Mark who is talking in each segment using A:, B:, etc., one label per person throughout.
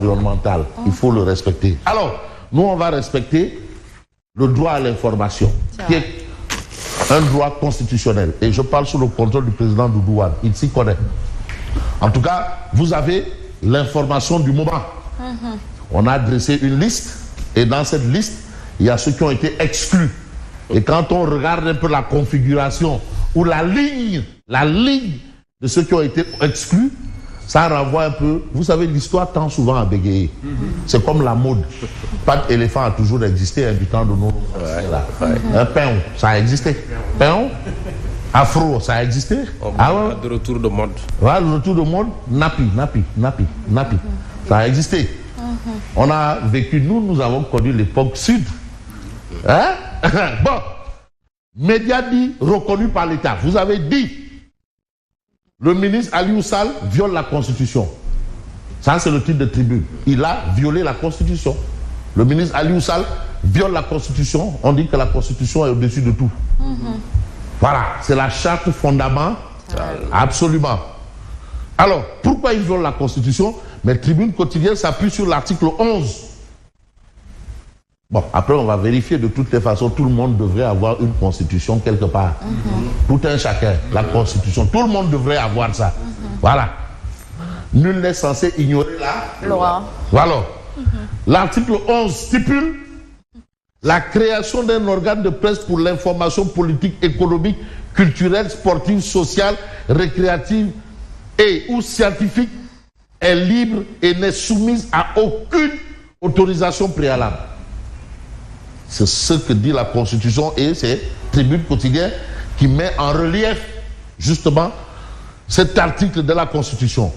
A: environnemental. Il faut le respecter. Alors, nous, on va respecter le droit à l'information, qui est un droit constitutionnel. Et je parle sous le contrôle du président Doudou Wade. Il s'y connaît. En tout cas, vous avez l'information du moment. On a dressé une liste, et dans cette liste, il y a ceux qui ont été exclus. Et quand on regarde un peu la configuration ou la ligne de ceux qui ont été exclus, ça renvoie un peu. Vous savez, l'histoire tend souvent à bégayer. C'est comme la mode. Pas d'éléphant a toujours existé un du temps de nos. Un pain, ça a existé. Pain, afro, ça a existé.
B: De retour de mode.
A: Ouais, le retour de mode, napi. Ça a existé. On a vécu, nous avons connu l'époque sud. Hein? Bon, médias dit reconnu par l'État. Vous avez dit le ministre Aliou Sall viole la Constitution. Ça, c'est le titre de tribune. Il a violé la Constitution. Le ministre Aliou Sall viole la Constitution. On dit que la Constitution est au-dessus de tout. Voilà, c'est la charte fondamentale. Absolument. Alors, pourquoi il viole la Constitution? Mais Tribune quotidienne s'appuie sur l'article 11. Bon, après, on va vérifier. De toutes les façons, tout le monde devrait avoir une constitution quelque part. Tout un chacun, la constitution. Tout le monde devrait avoir ça. Voilà. Nul n'est censé ignorer la loi. Voilà. L'article 11 stipule la création d'un organe de presse pour l'information politique, économique, culturelle, sportive, sociale, récréative et ou scientifique est libre et n'est soumise à aucune autorisation préalable. C'est ce que dit la Constitution et c'est Tribune quotidienne qui met en relief justement cet article de la Constitution.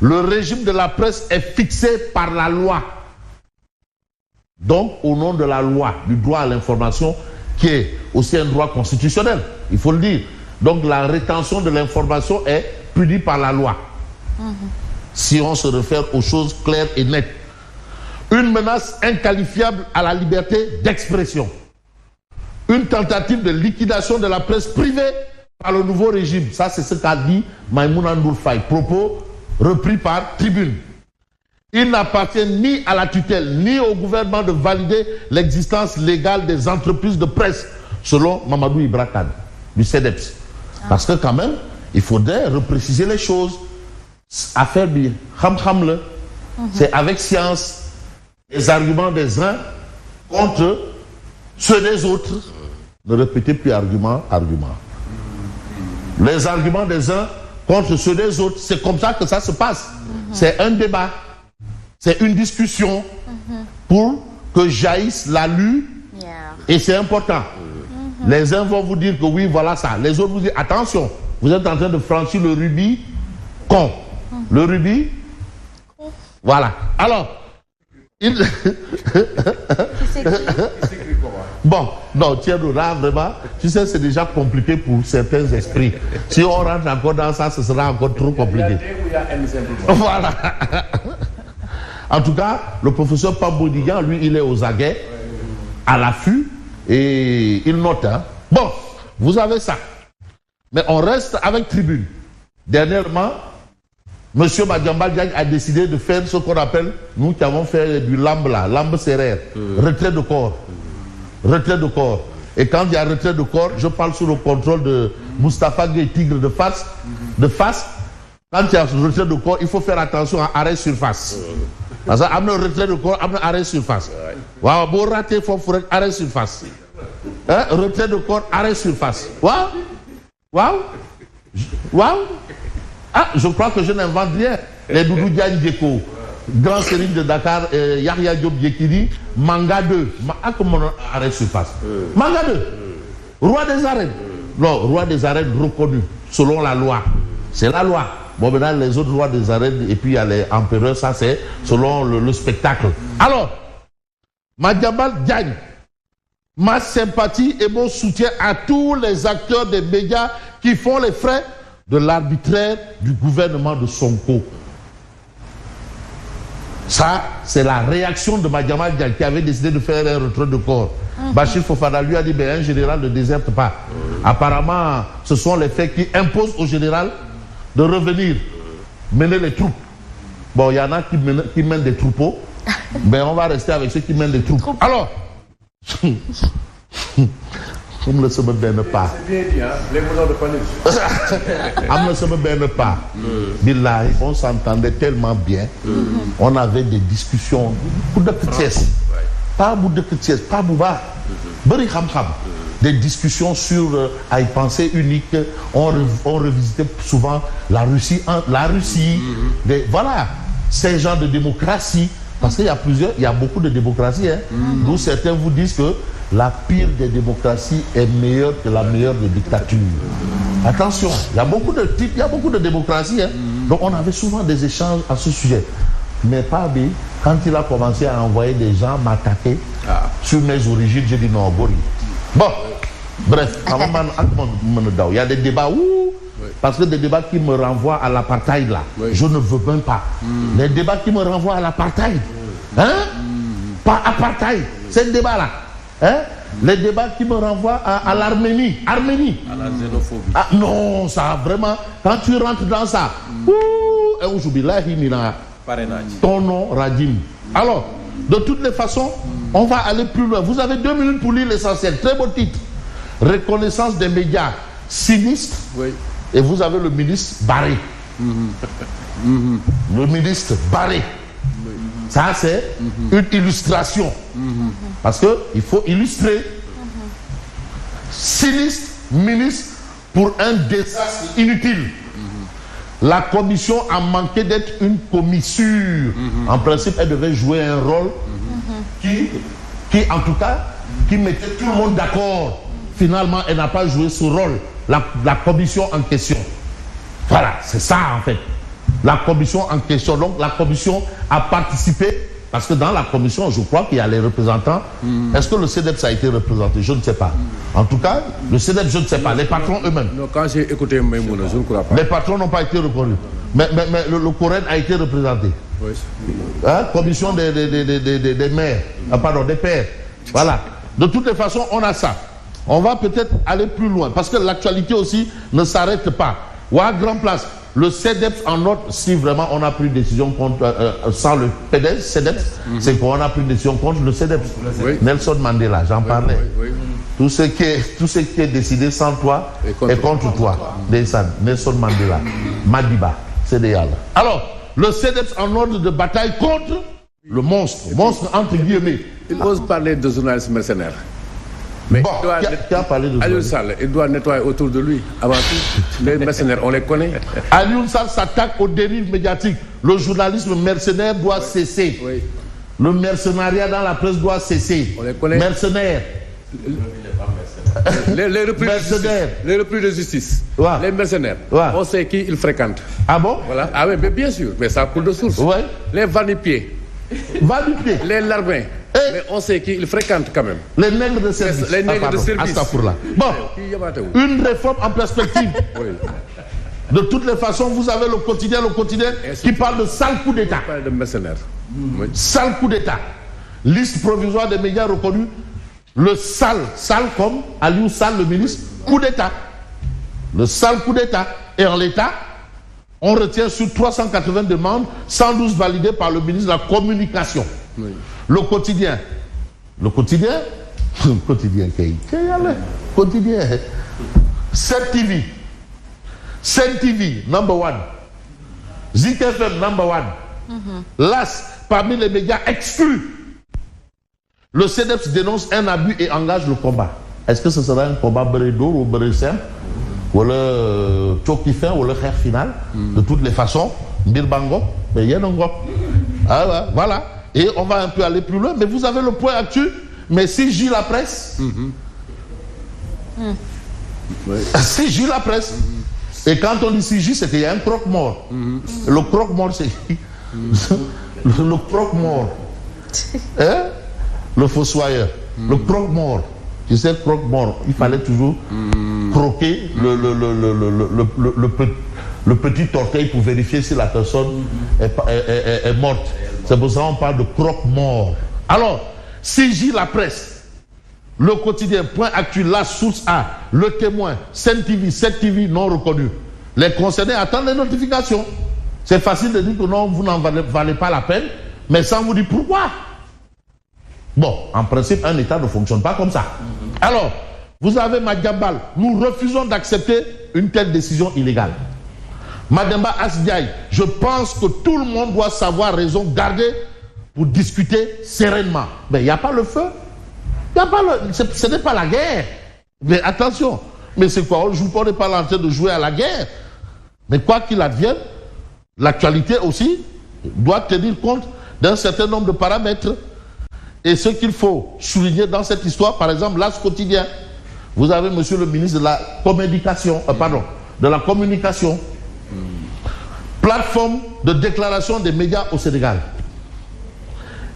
A: Le régime de la presse est fixé par la loi. Donc, au nom de la loi, du droit à l'information, qui est aussi un droit constitutionnel, il faut le dire. Donc, la rétention de l'information est punie par la loi. Si on se réfère aux choses claires et nettes. Une menace inqualifiable à la liberté d'expression. Une tentative de liquidation de la presse privée par le nouveau régime. Ça, c'est ce qu'a dit Maïmouna Ndour Faye. Propos repris par Tribune. Il n'appartient ni à la tutelle, ni au gouvernement de valider l'existence légale des entreprises de presse, selon Mamadou Ibra Kane, du CEDEPS. Parce que quand même, il faudrait repréciser les choses. Affaire bien. C'est avec science. Les arguments des uns contre ceux des autres. Ne répétez plus argument. Les arguments des uns contre ceux des autres. C'est comme ça que ça se passe. C'est un débat. C'est une discussion pour que jaillisse la lutte. Et c'est important. Les uns vont vous dire que oui, voilà ça. Les autres vous disent, attention, vous êtes en train de franchir le Rubicon. Le Rubicon. Voilà. Alors, bon, non, Thierry, là, vraiment, tu sais, c'est déjà compliqué pour certains esprits. Si on rentre encore dans ça, ce sera encore trop compliqué. Voilà. En tout cas, le professeur Pambodigan, lui, il est aux aguets, à l'affût, et il note. Hein. Bon, vous avez ça. Mais on reste avec Tribune. Dernièrement, M. Madiambal Diagne a décidé de faire ce qu'on appelle, nous qui avons fait du lambe là, lambe serrère, retrait de corps. Retrait de corps. Et quand il y a retrait de corps, je parle sous le contrôle de Moustapha Gueye, tigre de face. Quand il y a retrait de corps, il faut faire attention à arrêt surface. Parce que amener retrait de corps, amener arrêt surface. Waaw, boo raté foofu rek arrêt surface. Hein? Retrait de corps, arrêt surface. Waaw. Ah, je crois que je n'invente rien. Les Doudou Diagne Dieko, grand sérigne de Dakar, Yahya Diop Yekini, Manga 2. Comment on arrête surface? Manga 2. Roi des arènes. Non, roi des arènes reconnu, selon la loi. C'est la loi. Bon, maintenant, les autres rois des arènes, et puis il y a les empereurs, ça c'est selon le spectacle. Alors, Madiambal Diagne, ma sympathie et mon soutien à tous les acteurs des médias qui font les frais de l'arbitraire du gouvernement de Sonko. Ça, c'est la réaction de Madiambal Diagne qui avait décidé de faire un retrait de corps. Bachir Fofana lui a dit, ben, un général ne déserte pas. Apparemment, ce sont les faits qui imposent au général de revenir, mener les troupes. Bon, il y en a qui mènent des troupeaux, mais on va rester avec ceux qui mènent des troupeaux. Alors, comme le sama benn pas.
B: C'est bien dit, hein? Les moulins de Panis.
A: Am na sama benn pas. Billahi, on s'entendait tellement bien. On avait des discussions. Bu dëkk Thiès. Pas bu dëkk Thiès, pas bu baax. Bëri xam-xam. Des discussions sur ay pensées uniques. On revisitait souvent la Russie. Voilà, ces genres de démocratie. Parce qu'il y a beaucoup de démocraties. Hein, d'où certains vous disent que la pire des démocraties est meilleure que la meilleure des dictatures. Attention, il y a beaucoup de types, il y a beaucoup de démocraties. Hein. Donc on avait souvent des échanges à ce sujet. Mais pas bien, quand il a commencé à envoyer des gens m'attaquer sur mes origines, j'ai dit non, Bori. Bon, bref, il y a des débats parce que des débats qui me renvoient à l'apartheid là, je ne veux même pas. Les débats qui me renvoient à l'apartheid, hein? Pas apartheid, c'est le débat là. Hein? Les débats qui me renvoient à l'Arménie. Arménie.
B: À la xénophobie.
A: Ah non, ça vraiment, quand tu rentres dans ça, ton nom, Radim. Alors, de toutes les façons, on va aller plus loin. Vous avez 2 minutes pour lire l'essentiel. Très beau titre. Reconnaissance des médias sinistres.
B: Oui.
A: Et vous avez le ministre Barré. Le ministre Barré. Ça, c'est une illustration. Parce qu'il faut illustrer. Sinistre, ministre, pour un désastre inutile. La commission a manqué d'être une commissure. En principe, elle devait jouer un rôle qui, en tout cas, qui mettait tout le monde d'accord. Finalement, elle n'a pas joué ce rôle. La commission en question. Voilà, c'est ça en fait. La commission en question. Donc la commission a participé, parce que dans la commission, je crois qu'il y a les représentants. Est-ce que le CEDEPS a été représenté? Je ne sais pas. En tout cas, le CEDEPS, je ne sais pas. Les patrons eux-mêmes.
B: Non, quand j'ai écouté Maïmouna, je ne crois pas.
A: Les patrons n'ont pas été reconnus. Mais le Coren a été représenté.
B: Oui.
A: Hein? Commission des maires. Pardon, des pères. Voilà. De toutes les façons, on a ça. On va peut-être aller plus loin, parce que l'actualité aussi ne s'arrête pas. Ou à Grand Place, le CEDEPS en note, si vraiment on a pris une décision contre, sans le PDS, CEDEPS, c'est qu'on a pris une décision contre le CEDEPS. Oui. Nelson Mandela, j'en parlais. Oui. Tout ce qui est décidé sans toi est contre toi. Nelson Mandela, Madiba, CDA. Alors, le CEDEPS en ordre de bataille contre le monstre. Monstre entre guillemets.
B: Il ose parler de journalistes mercenaires. Mais
A: bon, qui a parlé de
B: Alioune Sall, il doit nettoyer autour de lui. Avant tout, les mercenaires, on les connaît.
A: Alioune Sall s'attaque aux dérives médiatiques. Le journalisme mercenaire doit cesser. Oui. Le mercenariat dans la presse doit cesser.
B: On les connaît.
A: Mercenaires.
B: Les repris de justice. Ouais. Les mercenaires. Ouais. On sait qui ils fréquentent.
A: Ah bon?
B: Voilà. Ah oui, mais bien sûr. Mais ça coule de source. Ouais. Les va-nu-pieds.
A: Va-nu-pieds.
B: Les larbins. Mais on sait qu'ils fréquentent quand même.
A: Les nègres de service.
B: Les nègres de service.
A: Bon, une réforme en perspective. Oui. De toutes les façons, vous avez le quotidien qui parle de sale coup d'État.
B: Il parle de mercenaires.
A: Oui. Sale coup d'État. Liste provisoire des médias reconnus. Le sale comme Aliou Sall, le ministre, coup d'État. Le sale coup d'État. Et en l'état, on retient sur 380 demandes, 112 validées par le ministre de la Communication. Oui. Le quotidien, Sen TV, number one. Zik FM, number one. LAS, parmi les médias exclus. Le CEDEPS dénonce un abus et engage le combat. Est-ce que ce sera un combat brédour ou bré simple? Ou le choc qui fait, ou le khair final? De toutes les façons, Birbango, mais Yenongo. Ah, voilà. Et on va un peu aller plus loin, mais vous avez le point actuel. Mais si j'ai la presse, si j'ai la presse, et quand on dit si j'ai, c'est qu'il y a un croque-mort. Le croque-mort, c'est le croque-mort. Hein? Le fossoyeur. Le croque-mort. Tu sais, croque-mort, il fallait toujours croquer le petit orteil pour vérifier si la personne est morte. C'est pour ça qu'on parle de croque-mort. Alors, CJ La Presse, Le Quotidien, Point Actu, La Source A, Le Témoin, Sen TV, 7 TV non reconnu. Les concernés attendent les notifications. C'est facile de dire que non, vous n'en valez pas la peine, mais sans vous dire pourquoi. Bon, en principe, un État ne fonctionne pas comme ça. Alors, vous avez Madiambal. Nous refusons d'accepter une telle décision illégale. Mademba Asdiaye, je pense que tout le monde doit savoir raison garder pour discuter sereinement. Mais il n'y a pas le feu. Ce n'est pas la guerre. Mais attention, mais c'est quoi? On n'est pas en train de jouer à la guerre. Mais quoi qu'il advienne, l'actualité aussi doit tenir compte d'un certain nombre de paramètres. Et ce qu'il faut souligner dans cette histoire, par exemple, l'As quotidien. Vous avez monsieur le ministre de la communication, plateforme de déclaration des médias au Sénégal.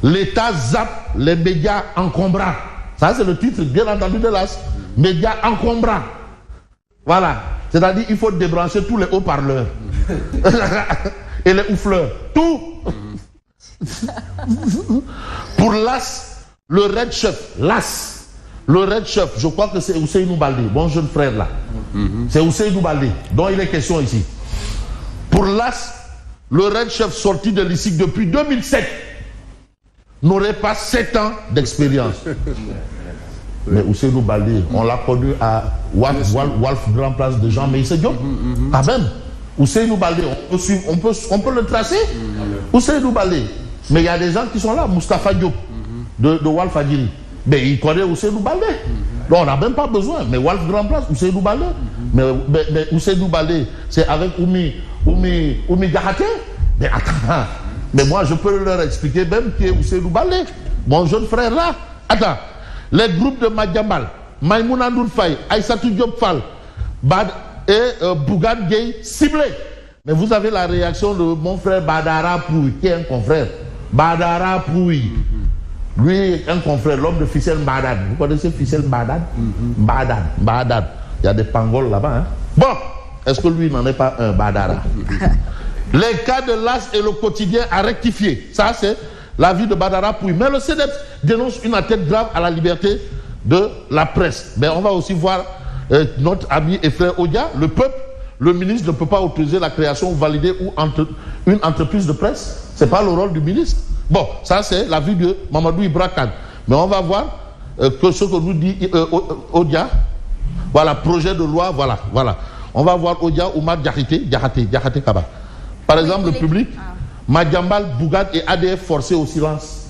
A: L'État zappe les médias encombrants. Ça, c'est le titre, bien entendu, de l'As. Médias encombrants. Voilà. C'est-à-dire qu'il faut débrancher tous les haut-parleurs. Et les oufleurs. Tout. Pour l'As, le Red Chef, l'As. Le Red Chef, je crois que c'est Ousseynou Baldé, mon jeune frère là. C'est Ousseynou Baldé, dont il est question ici. Pour l'As, le Red Chef sorti de l'ICIC depuis 2007 n'aurait pas 7 ans d'expérience. Mais Ousseynou Baldé, on l'a connu à Wolf Grand Place de Jean Meïssa Diop. Quand même, Ousseynou Baldé, on peut le tracer. Ousseynou Baldé. Mais il y a des gens qui sont là, Moustapha Diop de Wolf Adjiri. Mais il connaît Ousseynou Baldé. Donc on n'a même pas besoin. Mais Wolf Grand Place, Ousseynou Baldé. Mais Ousseynou Baldé, c'est avec Oumi Diakhaté. Mais attends, mais moi je peux leur expliquer même qui est Ousseynou Baldé, mon jeune frère là. Attends, les groupes de Madiambal, Maïmouna Ndour Faye, Aïssatou Diop Fall, Bougane Gueye ciblés. Mais vous avez la réaction de mon frère Badara Pouy, qui est un confrère. Badara Pouy. Lui, un confrère, l'homme de Ficelle Mbadad. Vous connaissez Ficelle Mbadad? Mbadad. Il y a des pangols là-bas. Hein? Bon, est-ce que lui n'en est pas un Badara? Les cas de l'As et le quotidien à rectifier. Ça, c'est l'avis de Badara Pouy. Mais le CNEPS dénonce une atteinte grave à la liberté de la presse. Mais on va aussi voir notre ami et frère Odia, le peuple. Le ministre ne peut pas autoriser la création ou valider une entreprise de presse. Ce n'est pas le rôle du ministre. Bon, ça c'est l'avis de Mamadou Ibra Kane. Mais on va voir que ce que nous dit Odia, voilà, projet de loi, voilà. On va voir Odia Oumar Diakhaté Kaba. Par exemple, le public, Madiambal, Bougane et ADF forcés au silence.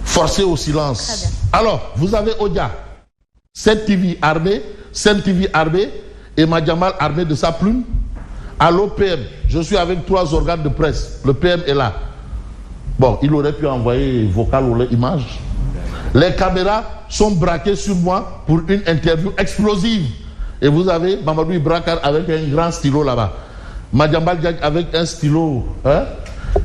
A: Forcés au silence. Alors, vous avez Odia, Sen TV armé et Madiambal armé de sa plume. À l'OPM, je suis avec 3 organes de presse. Le PM est là. Bon, il aurait pu envoyer vocal ou l'image. Les caméras sont braquées sur moi pour une interview explosive. Et vous avez Mamadou Ibra Kane avec un grand stylo là-bas. Madiambal Diagne avec un stylo. Hein?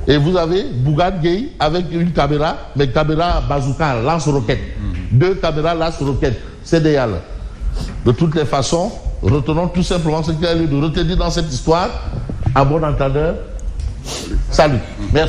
A: Et vous avez Bougane Gueye avec une caméra, mais caméra bazooka, lance-roquette. 2 caméras lance-roquette. C'est idéal. De toutes les façons, retenons tout simplement ce qu'il y a lieu de retenir dans cette histoire. À bon entendeur, salut. Merci.